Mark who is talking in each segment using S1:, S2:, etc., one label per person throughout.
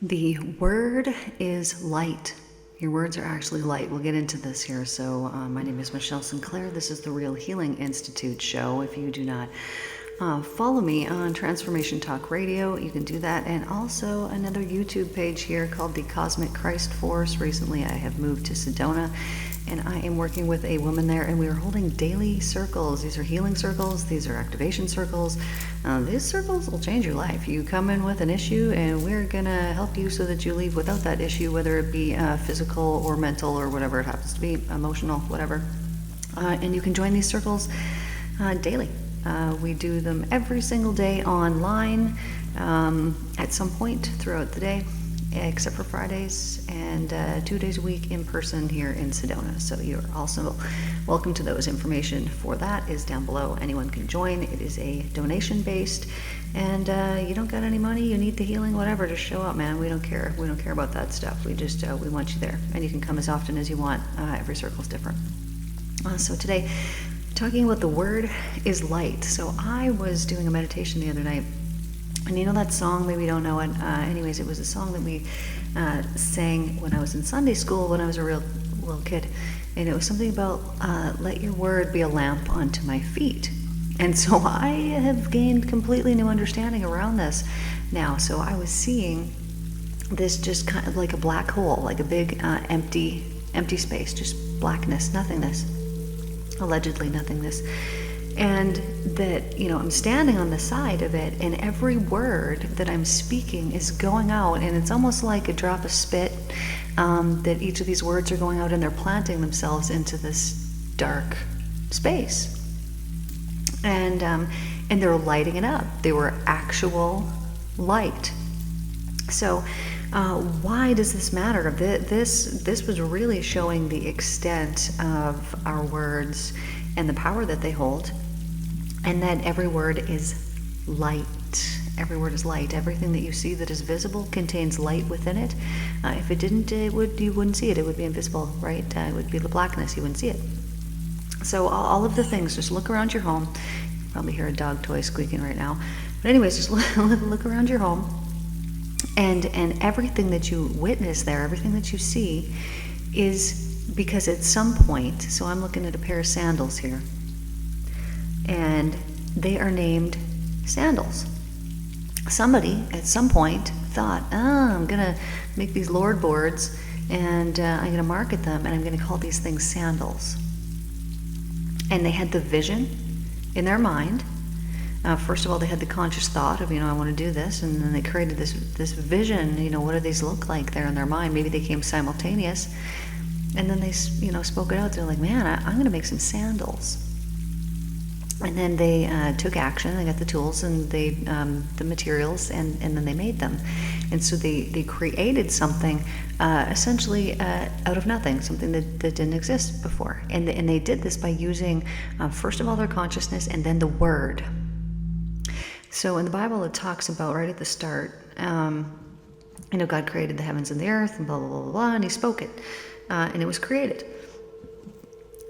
S1: The word is light. Your words are actually light. We'll get into this here. So, my name is Michelle Sinclair. This is the Real Healing Institute show. If you do not follow me on Transformation Talk Radio, you can do that. And also another YouTube page here called the Cosmic Christ Force. Recently, I have moved to Sedona, and I am working with a woman there, and we are holding daily circles. These are healing circles. These are activation circles. These circles will change your life. You come in with an issue, and we're going to help you so that you leave without that issue, whether it be physical or mental or whatever it happens to be, emotional, whatever. And you can join these circles daily. We do them every single day online at some point throughout the day, except for Fridays, and 2 days a week in person here in Sedona. So you're also welcome to those. Information for that is down below. Anyone can join. It is a donation based, and you don't got any money, you need the healing, whatever, just show up, man. We don't care. We don't care about that stuff. We just we want you there, and you can come as often as you want. Every circle is different. So today, talking about the word is light. So I was doing a meditation the other night, and you know that song, maybe you don't know it. Anyways, it was a song that we sang when I was in Sunday school when I was a real little kid. And it was something about let your word be a lamp unto my feet. And so I have gained completely new understanding around this now. So I was seeing this just kind of like a black hole, like a big empty space, just blackness, nothingness, allegedly nothingness. And that, I'm standing on the side of it, and every word that I'm speaking is going out, and it's almost like a drop of spit, that each of these words are going out and they're planting themselves into this dark space. And they're lighting it up. They were actual light. So why does this matter? This was really showing the extent of our words and the power that they hold, and that every word is light. Every word is light. Everything that you see that is visible contains light within it. If it didn't, you wouldn't see it. It would be invisible, right? It would be the blackness. You wouldn't see it. So all of the things, just look around your home. You probably hear a dog toy squeaking right now. But anyways, just look around your home, and everything that you witness there, everything that you see, is because at some point, so I'm looking at a pair of sandals here, and they are named sandals. Somebody at some point thought, I'm gonna make these Lord boards, and I'm gonna market them, and I'm gonna call these things sandals. And they had the vision in their mind. First of all, they had the conscious thought of, I want to do this, and then they created this vision. What do these look like there in their mind? Maybe they came simultaneous. And then they, spoke it out. They're like, man, I'm going to make some sandals. And then they took action. They got the tools and the materials, and then they made them. And so they created something essentially out of nothing, something that didn't exist before. And they did this by using, first of all, their consciousness, and then the word. So in the Bible, it talks about right at the start, God created the heavens and the earth, and blah, blah, blah, blah, blah, and he spoke it. And it was created.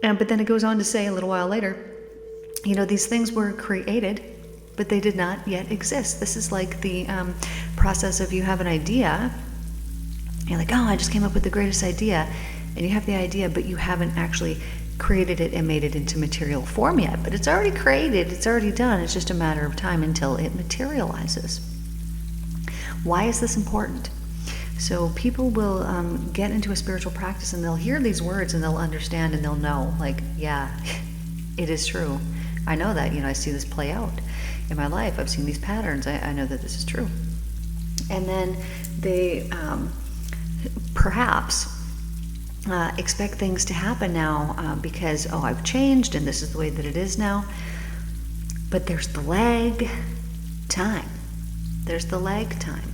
S1: But then it goes on to say a little while later, these things were created, but they did not yet exist. This is like the process of you have an idea. You're like, I just came up with the greatest idea. And you have the idea, but you haven't actually created it and made it into material form yet. But it's already created. It's already done. It's just a matter of time until it materializes. Why is this important? So people will get into a spiritual practice, and they'll hear these words, and they'll understand, and they'll know, like, yeah, it is true. I know that, I see this play out in my life. I've seen these patterns. I know that this is true. And then they perhaps expect things to happen now because, I've changed, and this is the way that it is now. But there's the lag time. There's the lag time.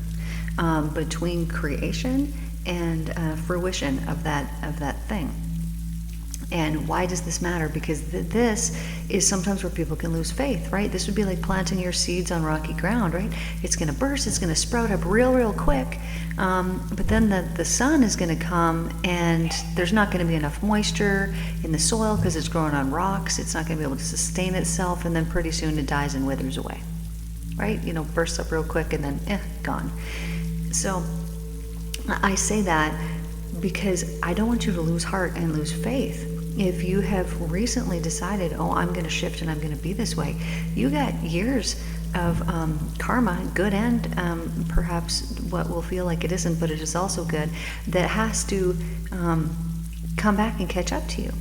S1: Between creation and fruition of that thing. And why does this matter? Because this is sometimes where people can lose faith, right? This would be like planting your seeds on rocky ground, right? It's going to burst, it's going to sprout up real quick, but then the sun is going to come, and there's not going to be enough moisture in the soil because it's growing on rocks. It's not going to be able to sustain itself, and then pretty soon it dies and withers away, right? Bursts up real quick and then gone. So I say that because I don't want you to lose heart and lose faith. If you have recently decided, oh, I'm going to shift and I'm going to be this way, you got years of karma, good and perhaps what will feel like it isn't, but it is also good, that has to come back and catch up to you.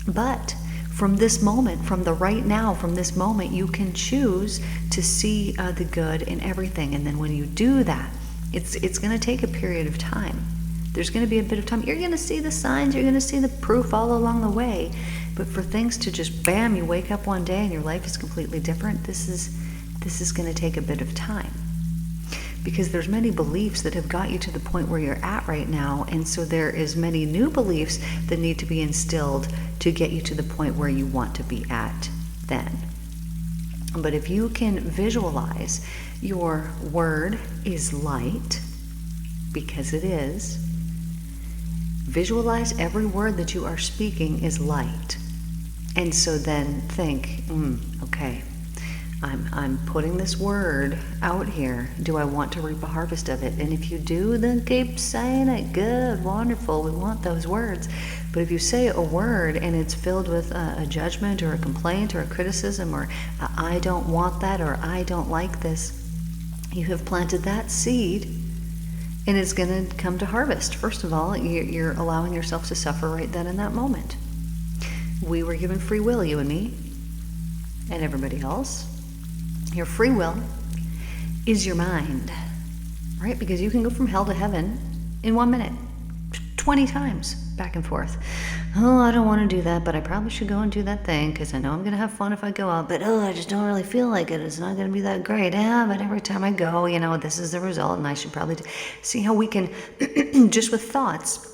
S1: But from this moment, from the right now, from this moment, you can choose to see the good in everything. And then when you do that, it's going to take a period of time. There's going to be a bit of time. You're going to see the signs. You're going to see the proof all along the way. But for things to just, bam, you wake up one day and your life is completely different, this is going to take a bit of time. Because there's many beliefs that have got you to the point where you're at right now. And so there is many new beliefs that need to be instilled to get you to the point where you want to be at then. But if you can visualize your word is light, because it is, visualize every word that you are speaking is light. And so then think, okay, I'm putting this word out here. Do I want to reap a harvest of it? And if you do, then keep saying it. Good, wonderful, we want those words. But if you say a word and it's filled with a judgment or a complaint or a criticism or I don't want that or I don't like this, you have planted that seed and it's going to come to harvest. First of all, you're allowing yourself to suffer right then in that moment. We were given free will, you and me, and everybody else. Your free will is your mind, right? Because you can go from hell to heaven in 1 minute, 20 times back and forth. Oh, I don't want to do that, but I probably should go and do that thing because I know I'm going to have fun if I go out. But I just don't really feel like it. It's not going to be that great. But every time I go, this is the result, and I should probably see how we can, just with thoughts,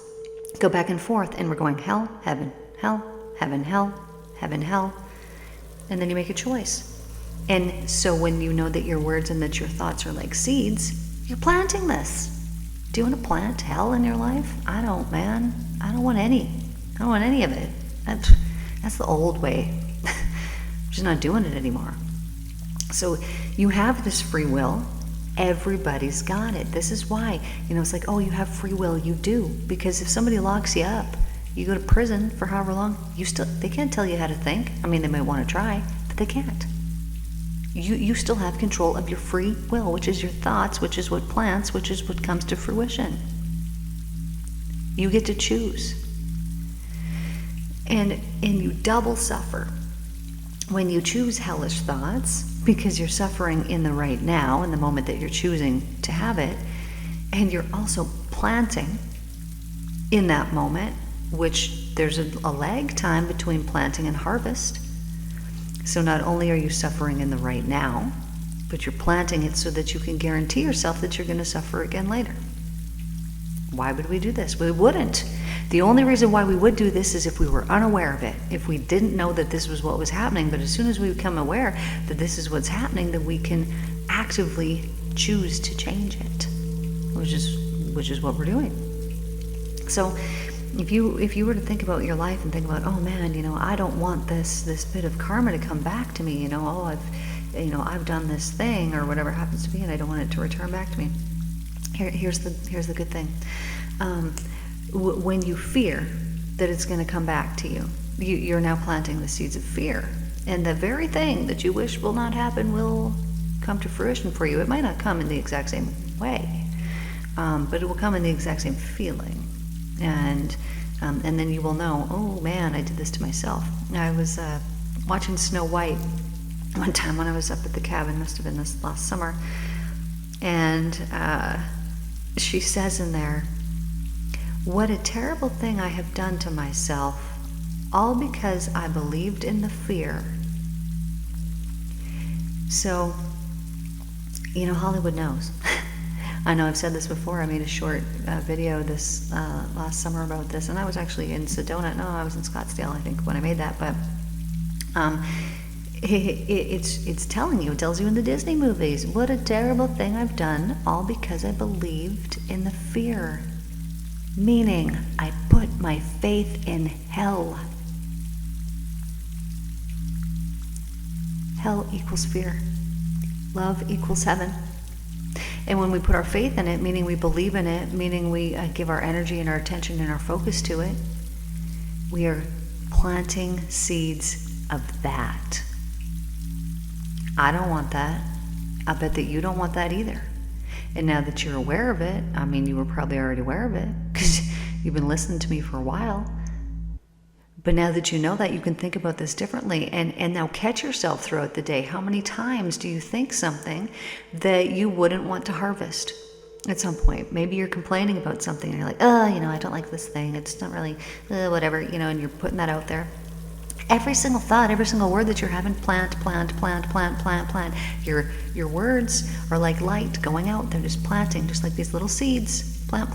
S1: go back and forth, and we're going hell, heaven, hell, heaven, hell, heaven, hell, and then you make a choice. And so when you know that your words and that your thoughts are like seeds, you're planting this. Do you want to plant hell in your life? I don't, man. I don't want any. I don't want any of it. That's the old way. I'm just not doing it anymore. So you have this free will. Everybody's got it. This is why, it's like, oh, you have free will. You do. Because if somebody locks you up, you go to prison for however long, they can't tell you how to think. I mean, they might want to try, but they can't. You still have control of your free will, which is your thoughts, which is what plants, which is what comes to fruition. You get to choose. And you double suffer when you choose hellish thoughts, because you're suffering in the right now, in the moment that you're choosing to have it, and you're also planting in that moment, which there's a lag time between planting and harvest. So not only are you suffering in the right now, but you're planting it so that you can guarantee yourself that you're going to suffer again later. Why would we do this? We wouldn't. The only reason why we would do this is if we were unaware of it, if we didn't know that this was what was happening. But as soon as we become aware that this is what's happening, then we can actively choose to change it, which is what we're doing. So if you were to think about your life and think about, oh man, I don't want this bit of karma to come back to me, I've done this thing or whatever it happens to be, and I don't want it to return back to me. Here's the good thing. When you fear that it's going to come back to you, you're now planting the seeds of fear, and the very thing that you wish will not happen will come to fruition for you. It might not come in the exact same way, but it will come in the exact same feeling. And then you will know, oh man, I did this to myself. I was watching Snow White one time when I was up at the cabin, must have been this last summer, and she says in there, what a terrible thing I have done to myself, all because I believed in the fear. So, Hollywood knows. I know I've said this before. I made a short video this last summer about this, and I was actually in Sedona. No, I was in Scottsdale, I think, when I made that. But it's telling you. It tells you in the Disney movies, what a terrible thing I've done, all because I believed in the fear. Meaning, I put my faith in hell. Hell equals fear. Love equals heaven. And when we put our faith in it, meaning we believe in it, meaning we give our energy and our attention and our focus to it, we are planting seeds of that. I don't want that. I bet that you don't want that either. And now that you're aware of it, I mean, you were probably already aware of it because you've been listening to me for a while. But now that you know that, you can think about this differently. And now catch yourself throughout the day. How many times do you think something that you wouldn't want to harvest at some point? Maybe you're complaining about something and you're like, oh, I don't like this thing. It's not really, whatever, and you're putting that out there. Every single thought, every single word that you're having, plant. Your words are like light going out. They're just planting, just like these little seeds. Plant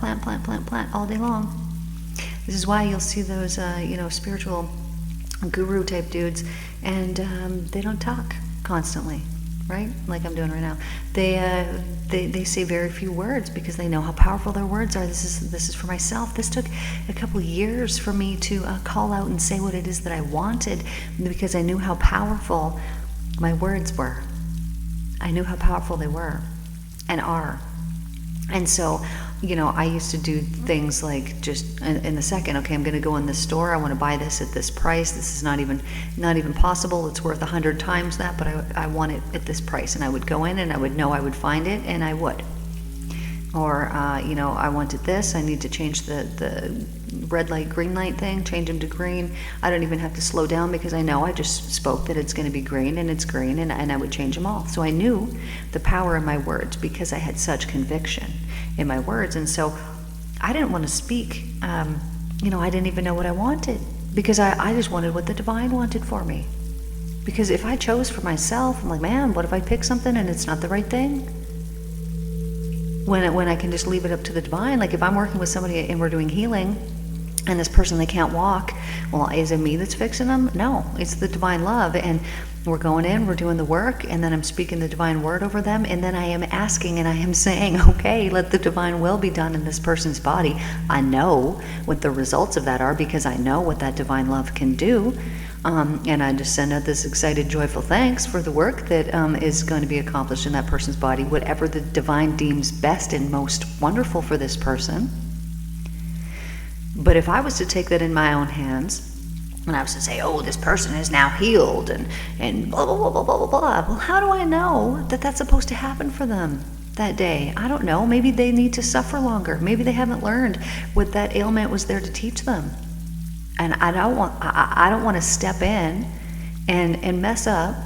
S1: all day long. This is why you'll see those, spiritual guru type dudes, and they don't talk constantly, right? Like I'm doing right now. They say very few words because they know how powerful their words are. This is for myself. This took a couple years for me to call out and say what it is that I wanted, because I knew how powerful my words were. I knew how powerful they were and are. And so, I used to do things like just in the second, okay, I'm going to go in this store. I want to buy this at this price. This is not even possible. It's worth 100 times that, but I want it at this price. And I would go in and I would know I would find it, and I would. Or, I wanted this. I need to change the red light, green light thing, change them to green. I don't even have to slow down because I know I just spoke that it's going to be green, and it's green, and I would change them all. So I knew the power in my words because I had such conviction in my words. And so I didn't want to speak. I didn't even know what I wanted because I just wanted what the divine wanted for me. Because if I chose for myself, I'm like, man, what if I pick something and it's not the right thing? When I can just leave it up to the divine. Like if I'm working with somebody and we're doing healing, and this person, they can't walk, well, is it me that's fixing them? No, it's the divine love. And we're going in, we're doing the work, and then I'm speaking the divine word over them, and then I am asking and I am saying, okay, let the divine will be done in this person's body. I know what the results of that are because I know what that divine love can do. And I just send out this excited, joyful thanks for the work that is going to be accomplished in that person's body, whatever the divine deems best and most wonderful for this person. But if I was to take that in my own hands, and I was to say, oh, this person is now healed, and blah, blah, blah, blah, blah, blah, blah. Well, how do I know that that's supposed to happen for them that day? I don't know. Maybe they need to suffer longer. Maybe they haven't learned what that ailment was there to teach them. And I don't want to step in and mess up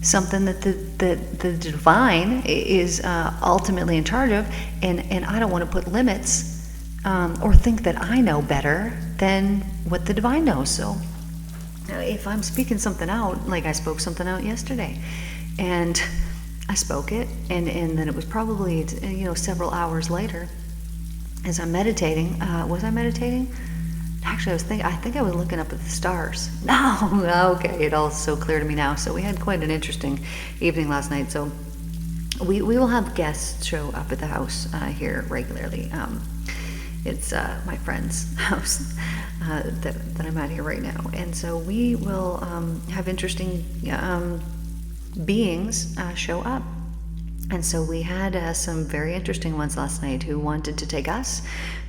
S1: something that the divine is ultimately in charge of, and I don't want to put limits or think that I know better than what the divine knows. So if I'm speaking something out, like I spoke something out yesterday, and I spoke it, and then it was probably several hours later as I'm meditating. Was I meditating? Actually, I think I was looking up at the stars. No, okay, it all is so clear to me now. So we had quite an interesting evening last night. So we will have guests show up at the house here regularly. It's my friend's house that I'm at here right now. And so we will have interesting beings show up. And so we had some very interesting ones last night who wanted to take us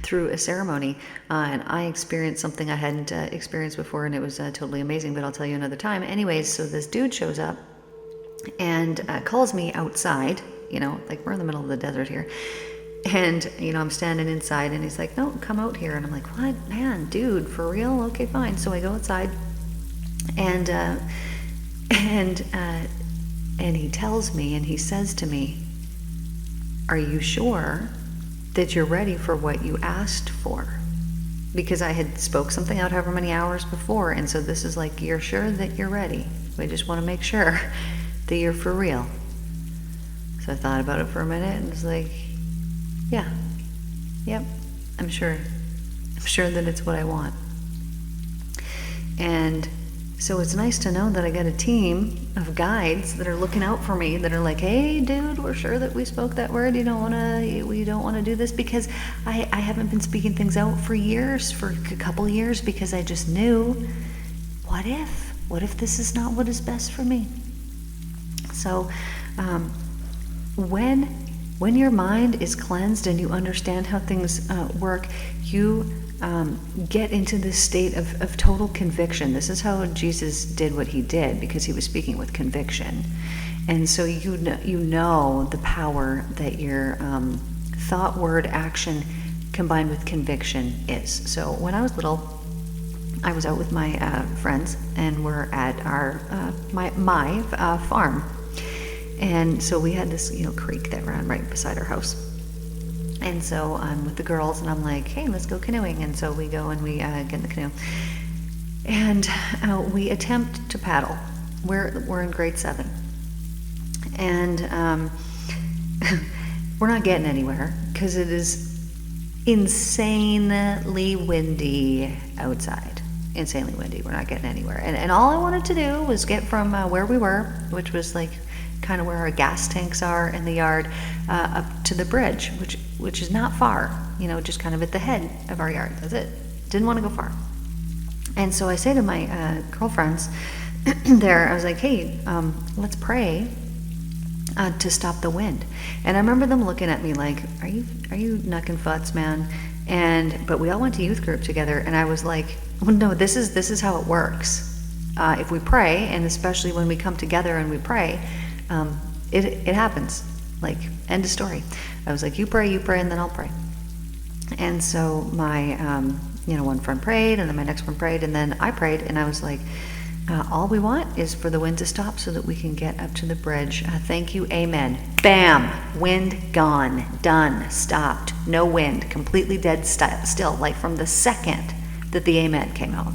S1: through a ceremony. And I experienced something I hadn't experienced before, and it was totally amazing, but I'll tell you another time. Anyways, so this dude shows up and calls me outside, like we're in the middle of the desert here. And, I'm standing inside, and he's like, no, come out here. And I'm like, what? Man, dude, for real? Okay, fine. So I go outside, and he tells me, and he says to me, are you sure that you're ready for what you asked for? Because I had spoke something out however many hours before, and so this is like, you're sure that you're ready? We just want to make sure that you're for real. So I thought about it for a minute, and was like, yeah, yep, I'm sure that it's what I want. And so it's nice to know that I got a team of guides that are looking out for me, that are like, hey, dude, we're sure that we spoke that word. We don't want to do this, because I haven't been speaking things out for years, for a couple years, because I just knew, what if this is not what is best for me? So when When your mind is cleansed and you understand how things work, you get into this state of total conviction. This is how Jesus did what he did, because he was speaking with conviction. And so you know the power that your thought, word, action combined with conviction is. So when I was little, I was out with my friends, and we're at our my farm. And so we had this creek that ran right beside our house. And so I'm with the girls, and I'm like, hey, let's go canoeing. And so we go and we get in the canoe. And we attempt to paddle. We're in grade 7. And we're not getting anywhere because it is insanely windy outside. Insanely windy. We're not getting anywhere. And all I wanted to do was get from where we were, which was like kind of where our gas tanks are in the yard, up to the bridge, which is not far, just kind of at the head of our yard. That's it. Didn't want to go far. And so I say to my girlfriends there, I was like, hey, let's pray to stop the wind. And I remember them looking at me like, are you knuckin' futs, man? But we all went to youth group together, and I was like, well, no, this is how it works. If we pray, and especially when we come together and we pray, it happens. Like, end of story. I was like, you pray, and then I'll pray. And so my one friend prayed, and then my next one prayed, and then I prayed, and I was like, all we want is for the wind to stop so that we can get up to the bridge. Thank you, amen. Bam! Wind gone. Done. Stopped. No wind. Completely dead still, like from the second that the amen came out.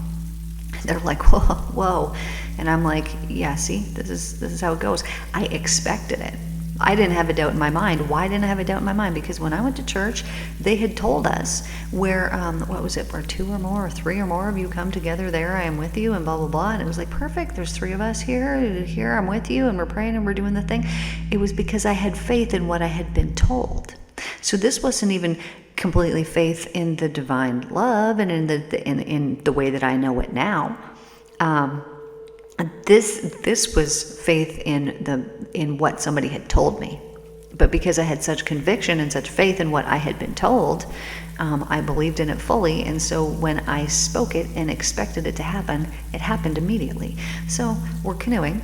S1: They're like, whoa. And I'm like, yeah, see, this is how it goes. I expected it. I didn't have a doubt in my mind. Why didn't I have a doubt in my mind? Because when I went to church, they had told us where, what was it, where 2 or more or 3 or more of you come together, there I am with you, and blah, blah, blah. And it was like, perfect, there's 3 of us here I'm with you, and we're praying and we're doing the thing. It was because I had faith in what I had been told. So this wasn't even completely faith in the divine love and in the way that I know it now. This was faith in what somebody had told me. But because I had such conviction and such faith in what I had been told, I believed in it fully. And so when I spoke it and expected it to happen, it happened immediately. So we're canoeing,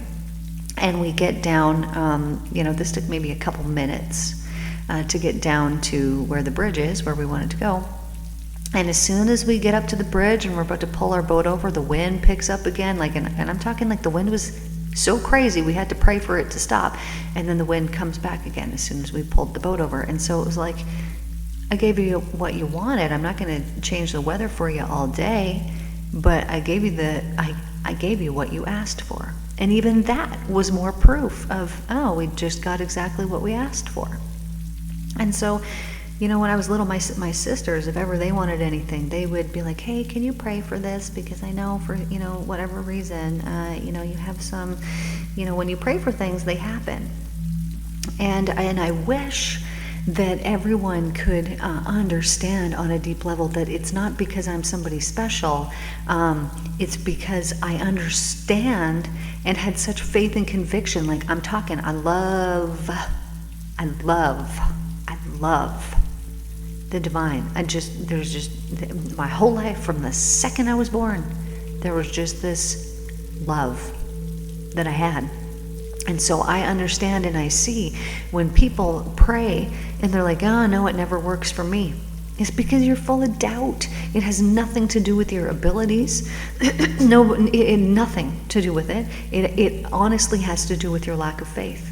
S1: and we get down, this took maybe a couple minutes to get down to where the bridge is, where we wanted to go. And as soon as we get up to the bridge and we're about to pull our boat over, the wind picks up again. And I'm talking like the wind was so crazy, we had to pray for it to stop. And then the wind comes back again as soon as we pulled the boat over. And so it was like, I gave you what you wanted. I'm not going to change the weather for you all day, but I gave you what you asked for. And even that was more proof of, we just got exactly what we asked for. And so, when I was little, my sisters, if ever they wanted anything, they would be like, hey, can you pray for this? Because I know for, whatever reason, you have some, when you pray for things, they happen. And I wish that everyone could understand on a deep level that it's not because I'm somebody special. It's because I understand and had such faith and conviction. Like I'm talking, I love the divine. There's just my whole life from the second I was born, there was just this love that I had. And so I understand and I see when people pray and they're like, no, it never works for me. It's because you're full of doubt. It has nothing to do with your abilities. Nothing to do with it. It honestly has to do with your lack of faith.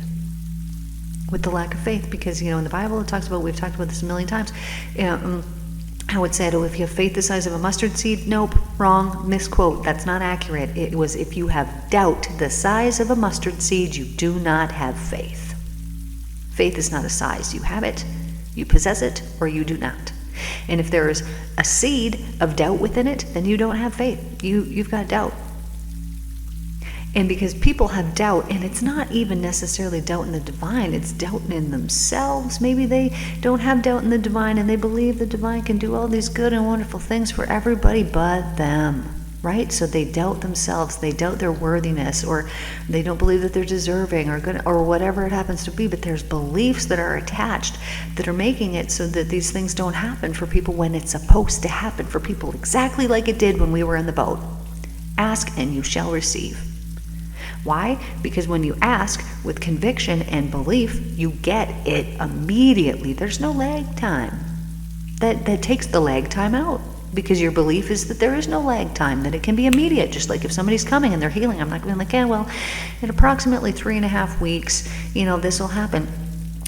S1: With the lack of faith, because in the Bible it talks about, we've talked about this a million times, how it said, if you have faith the size of a mustard seed. Nope, wrong, misquote, that's not accurate. It was, if you have doubt the size of a mustard seed, you do not have faith. Faith is not a size. You have it, you possess it, or you do not. And if there is a seed of doubt within it, then you don't have faith. You've got doubt. And because people have doubt, and it's not even necessarily doubt in the divine, it's doubt in themselves. Maybe they don't have doubt in the divine, and they believe the divine can do all these good and wonderful things for everybody but them, right? So they doubt themselves, they doubt their worthiness, or they don't believe that they're deserving or good, or whatever it happens to be. But there's beliefs that are attached that are making it so that these things don't happen for people when it's supposed to happen for people, exactly like it did when we were in the boat. Ask and you shall receive. Why? Because when you ask with conviction and belief, you get it immediately. There's no lag time. That takes the lag time out, because your belief is that there is no lag time, that it can be immediate. Just like if somebody's coming and they're healing, I'm not going like, yeah, well, in approximately 3.5 weeks, this will happen.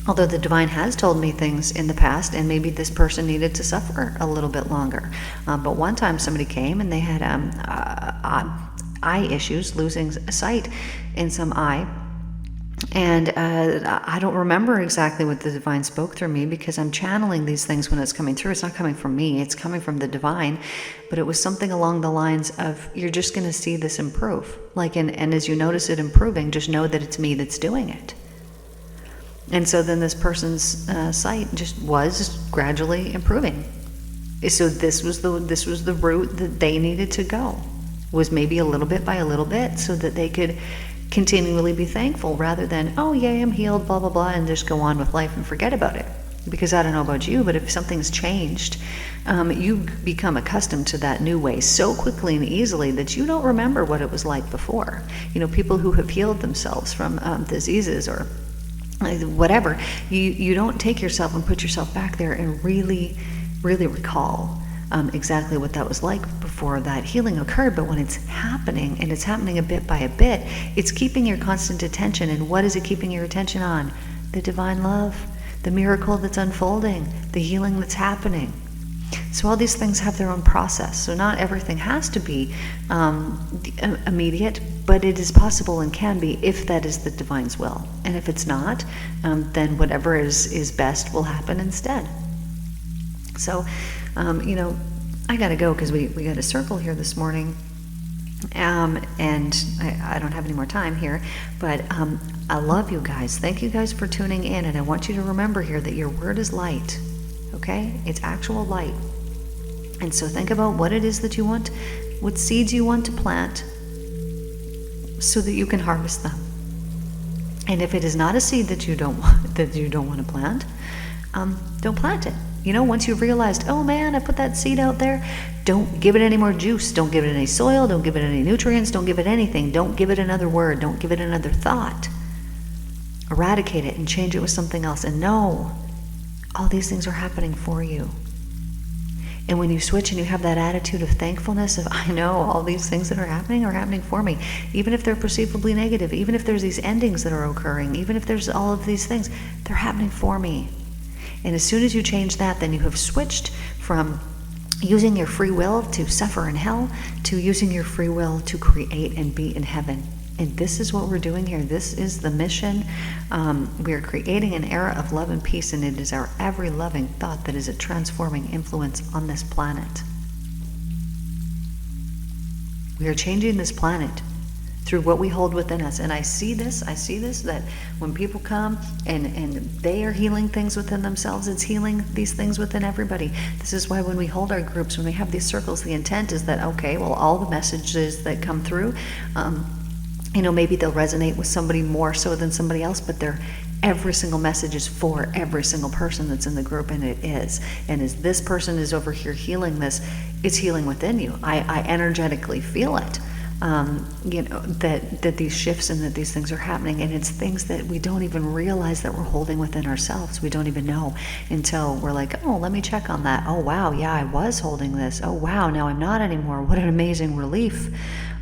S1: Although the divine has told me things in the past, and maybe this person needed to suffer a little bit longer. But one time somebody came and they had eye issues, losing sight in some eye. And I don't remember exactly what the divine spoke through me, because I'm channeling these things when it's coming through. It's not coming from me, it's coming from the divine. But it was something along the lines of, you're just going to see this improve. And as you notice it improving, just know that it's me that's doing it. And so then this person's sight just was gradually improving. So this was the route that they needed to go, was maybe a little bit by a little bit, so that they could continually be thankful, rather than, oh yay, I'm healed, blah blah blah, and just go on with life and forget about it. Because I don't know about you, but if something's changed, you become accustomed to that new way so quickly and easily that you don't remember what it was like before. People who have healed themselves from diseases or whatever, you don't take yourself and put yourself back there and really recall exactly what that was like before that healing occurred. But when it's happening, and it's happening a bit by a bit, it's keeping your constant attention. And what is it keeping your attention on? The divine love, the miracle that's unfolding, the healing that's happening. So all these things have their own process. So not everything has to be immediate, but it is possible and can be, if that is the divine's will. And if it's not, then whatever is best will happen instead. So, I gotta go, because we got a circle here this morning, and I don't have any more time here, but I love you guys. Thank you guys for tuning in, and I want you to remember here that your word is light, okay? It's actual light. And so think about what it is that you want, what seeds you want to plant, so that you can harvest them. And if it is not a seed that you don't want to plant, don't plant it. Once you've realized, oh man, I put that seed out there, don't give it any more juice. Don't give it any soil. Don't give it any nutrients. Don't give it anything. Don't give it another word. Don't give it another thought. Eradicate it and change it with something else. And know all these things are happening for you. And when you switch and you have that attitude of thankfulness of, I know all these things that are happening for me, even if they're perceivably negative, even if there's these endings that are occurring, even if there's all of these things, they're happening for me. And as soon as you change that, then you have switched from using your free will to suffer in hell to using your free will to create and be in heaven. And this is what we're doing here. This is the mission. We are creating an era of love and peace, and it is our every loving thought that is a transforming influence on this planet. We are changing this planet through what we hold within us. And I see this, that when people come and they are healing things within themselves, it's healing these things within everybody. This is why when we hold our groups, when we have these circles, the intent is that, okay, well, all the messages that come through, maybe they'll resonate with somebody more so than somebody else, but every single message is for every single person that's in the group, and it is. And as this person is over here healing this, it's healing within you. I energetically feel it. That these shifts and that these things are happening, and it's things that we don't even realize that we're holding within ourselves. We don't even know until we're like, oh, let me check on that. Oh wow, yeah, I was holding this. Oh wow, now I'm not anymore. What an amazing relief.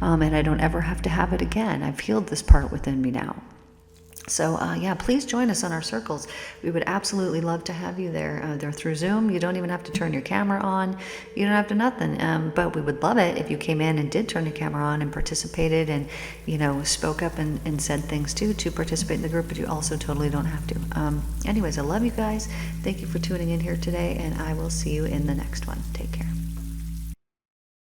S1: And I don't ever have to have it again. I've healed this part within me now. So please join us on our circles. We would absolutely love to have you there. They're through Zoom. You don't even have to turn your camera on. You don't have to nothing. But we would love it if you came in and did turn your camera on and participated and, spoke up and said things too to participate in the group, but you also totally don't have to. Anyways, I love you guys. Thank you for tuning in here today, and I will see you in the next one. Take care.